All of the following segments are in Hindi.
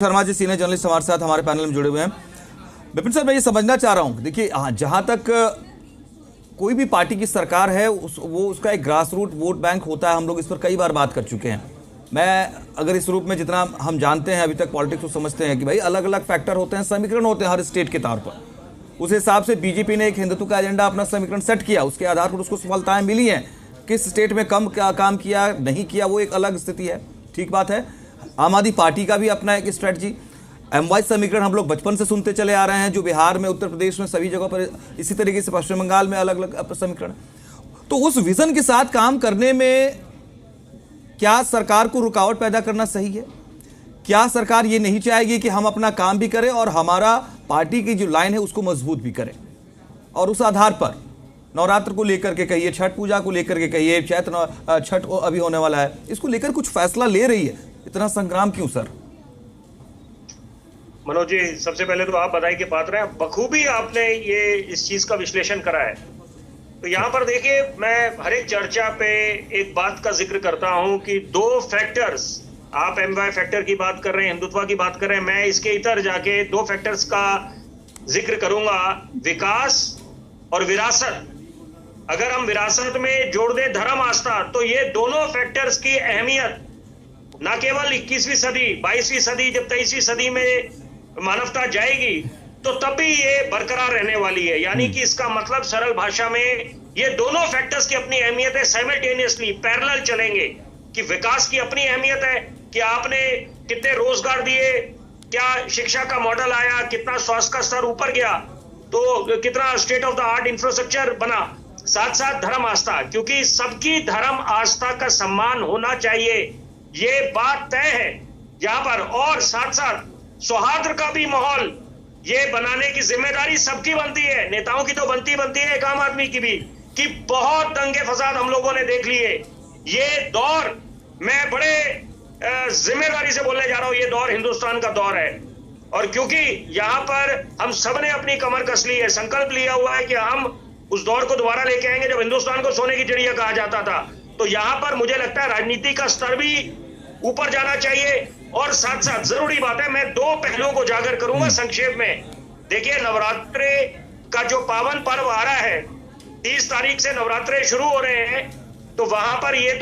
शर्मा जी सीनियर जर्नलिस्ट हमारे साथ हमारे पैनल में जुड़े हुए हैं। विपिन सर, मैं ये समझना चाह रहा हूँ, देखिए जहाँ तक कोई भी पार्टी की सरकार है वो उसका एक ग्रास रूट वोट बैंक होता है। हम लोग इस पर कई बार बात कर चुके हैं। मैं अगर इस रूप में जितना हम जानते हैं अभी तक पॉलिटिक्स को समझते हैं कि भाई अलग अलग फैक्टर होते हैं, समीकरण होते हैं हर स्टेट के तौर पर। उस हिसाब से बीजेपी ने एक हिंदुत्व का एजेंडा अपना समीकरण सेट किया, उसके आधार पर उसको सफलताएं मिली हैं। किस स्टेट में कम क्या काम किया नहीं किया वो एक अलग स्थिति है, ठीक बात है। आम आदमी पार्टी का भी अपना एक स्ट्रेटजी एमवाइज समीकरण हम लोग बचपन से सुनते चले आ रहे हैं, जो बिहार में, उत्तर प्रदेश में, सभी जगहों पर इसी तरीके से पश्चिम बंगाल में अलग अलग समीकरण। तो उस विजन के साथ काम करने में क्या सरकार को रुकावट पैदा करना सही है? क्या सरकार ये नहीं चाहेगी कि हम अपना काम भी करें और हमारा पार्टी की जो लाइन है उसको मजबूत भी करें, और उस आधार पर नवरात्र को लेकर के कहिए, छठ पूजा को लेकर के कहिए, छठ अभी होने वाला है, इसको लेकर कुछ फैसला ले रही है? इतना संग्राम क्यों सर? मनोज जी, सबसे पहले तो आप बधाई के पात्र हैं, बखूबी आपने ये इस चीज का विश्लेषण करा है। तो यहाँ पर देखिए, मैं हर एक चर्चा पे एक बात का जिक्र करता हूं कि दो फैक्टर्स, आप एमवाई फैक्टर की बात कर रहे हैं, हिंदुत्व की बात कर रहे हैं, मैं इसके इतर जाके दो फैक्टर्स का जिक्र करूंगा, विकास और विरासत। अगर हम विरासत में जोड़ दें धर्म आस्था, तो ये दोनों फैक्टर्स की अहमियत न केवल 21वीं सदी, 22वीं सदी, जब 23वीं सदी में मानवता जाएगी तो तब भी ये बरकरार रहने वाली है। यानी कि इसका मतलब सरल भाषा में ये दोनों फैक्टर्स की अपनी अहमियत है, साइमल्टेनियसली पैरेलल चलेंगे। कि विकास की अपनी अहमियत है कि आपने कितने रोजगार दिए, क्या शिक्षा का मॉडल आया, कितना स्वास्थ्य का स्तर ऊपर गया, तो कितना state of the art infrastructure बना। साथ साथ धर्म आस्था, क्योंकि सबकी धर्म आस्था का सम्मान होना चाहिए, ये बात तय है यहाँ पर। और साथ साथ सौहार्द का भी माहौल ये बनाने की जिम्मेदारी सबकी बनती है, नेताओं की तो बनती है, एक आम आदमी की भी, कि बहुत दंगे फसाद हम लोगों ने देख लिए। ये दौर, मैं बड़े जिम्मेदारी से बोलने जा रहा हूं, ये दौर हिंदुस्तान का दौर है। और क्योंकि यहाँ पर हम सब ने अपनी कमर कस ली है, संकल्प लिया हुआ है कि हम उस दौर को दोबारा लेके आएंगे जब हिंदुस्तान को सोने की चिड़िया कहा जाता था। तो यहाँ पर मुझे लगता है राजनीति का स्तर भी ऊपर जाना चाहिए। और साथ साथ जरूरी बात है, मैं दो पहलुओं को उजागर करूंगा संक्षेप में। देखिए, नवरात्रे का जो पावन पर्व आ रहा है, 30 तारीख से नवरात्रे शुरू हो रहे हैं, तो वहां पर ये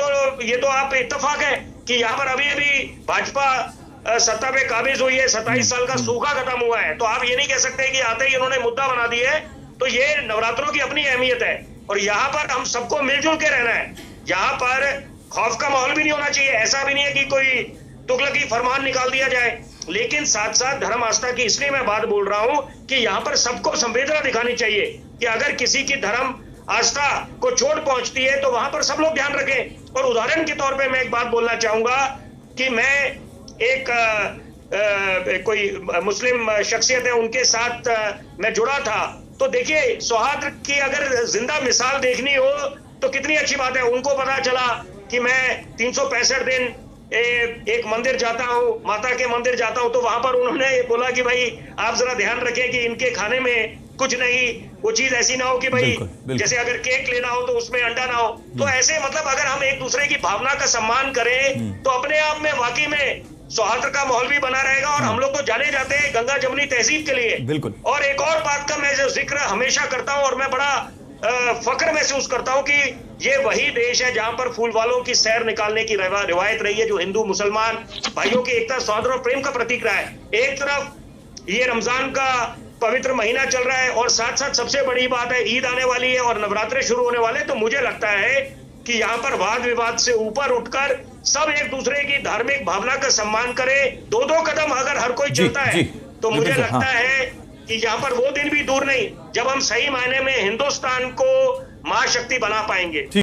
तो आप इत्तेफाक है कि यहाँ पर अभी भाजपा सत्ता पे काबिज हुई है, 27 साल का सूखा खत्म हुआ है। तो आप ये नहीं कह सकते कि आते ही इन्होंने मुद्दा बना दिया है। तो ये नवरात्रों की अपनी अहमियत है और यहाँ पर हम सबको मिलजुल के रहना है। यहाँ पर खौफ का माहौल भी नहीं होना चाहिए, ऐसा भी नहीं है कि कोई तुगलकी फरमान निकाल दिया जाए। लेकिन साथ साथ धर्म आस्था की इसलिए मैं बात बोल रहा हूं कि यहाँ पर सबको संवेदना दिखानी चाहिए कि अगर किसी की धर्म आस्था को चोट पहुंचती है तो वहां पर सब लोग ध्यान रखें। और उदाहरण के तौर पे मैं एक बात बोलना चाहूंगा कि मैं एक कोई मुस्लिम शख्सियत है, उनके साथ मैं जुड़ा था। तो देखिए, सौहार्द की अगर जिंदा मिसाल देखनी हो तो कितनी अच्छी बात है। उनको पता चला कि मैं 365 दिन एक मंदिर जाता हूँ, माता के मंदिर जाता हूँ, तो वहां पर उन्होंने बोला कि भाई आप जरा ध्यान रखें कि इनके खाने में कुछ नहीं, वो चीज ऐसी ना हो कि भाई बिल्कुल। जैसे अगर केक लेना हो तो उसमें अंडा ना हो। तो ऐसे मतलब अगर हम एक दूसरे की भावना का सम्मान करें तो अपने आप में वाकई में सौहार्द का माहौल भी बना रहेगा। और हम लोग तो जाने जाते हैं गंगा जमुनी तहजीब के लिए। बिल्कुल। और एक और बात का मैं जिक्र हमेशा करता हूँ और मैं बड़ा फख्र महसूस करता हूं कि ये वही देश है जहां पर फूल वालों की सैर निकालने की रिवायत रही है, जो हिंदू मुसलमान भाइयों की एकता, सौहार्द और प्रेम का प्रतीक रहा है। एक तरफ ये रमजान का पवित्र महीना चल रहा है और साथ साथ सबसे बड़ी बात है, ईद आने वाली है और नवरात्रे शुरू होने वाले। तो मुझे लगता है कि यहाँ पर वाद विवाद से ऊपर उठकर सब एक दूसरे की धार्मिक भावना का सम्मान करे। दो कदम अगर हर कोई चलता है तो मुझे लगता है कि यहाँ पर वो दिन भी दूर नहीं जब हम सही मायने में हिंदुस्तान को महाशक्ति बना पाएंगे।